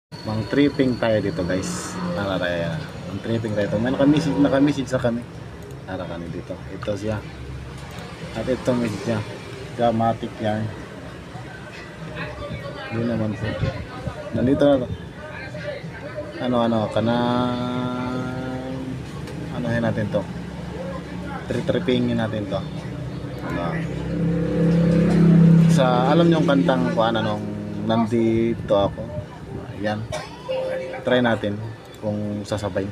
Mang tripping tayo dito guys. Nararaya. Mang tripping tayo dito. May naka-message sa kami. Nararaya dito. Ito siya. At ito message niya. Dramatic yarn. Yun naman po. Nandito na to. Anuhin natin to. Trippingin natin to. Alam niyo yung kantang nung nandito ako. Yan. Try natin kung sasabay.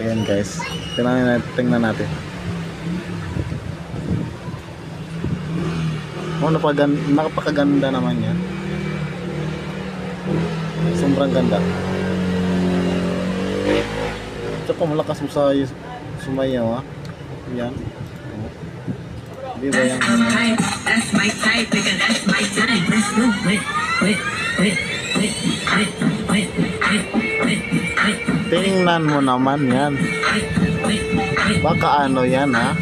Ayan guys, tingnan natin. Napakaganda naman yan. Sobrang ganda. Tsaka malakas mo sa sumayaw ha. Yan. Di ba yan? That's my type, that's my time. Let's go. Tingnan mo naman yan. Baka ano yan ha.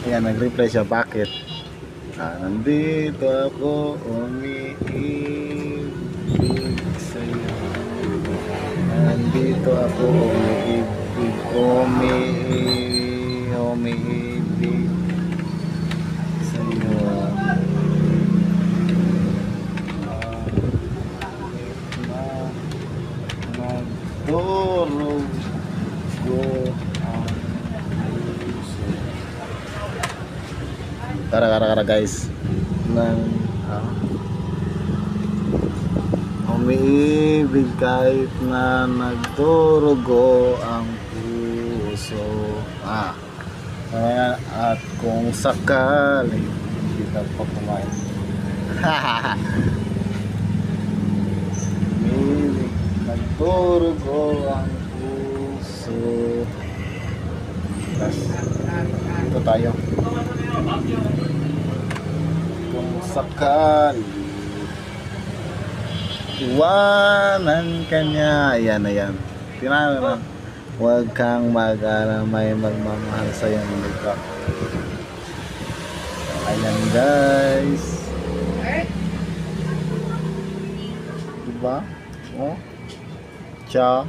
Ayan, nag-reply siya. Bakit? Nandito ako umiibig sa'yo. Nandito ako umiibig sa'yo. Nagdurog ko ang puso. Kara guys. Umiibig kahit na nagdurugo ang puso. At kung sakali hindi ka pa kumain. Umiibig, nagdurugo ang puso. Ito tayo. Kung sakali iwanan ka niya. Ayan. Tinanong na. Huwag kang mag-alala, may magmamahal sa'yo ng lupa. Ayan guys. Diba? Oh. Ciao.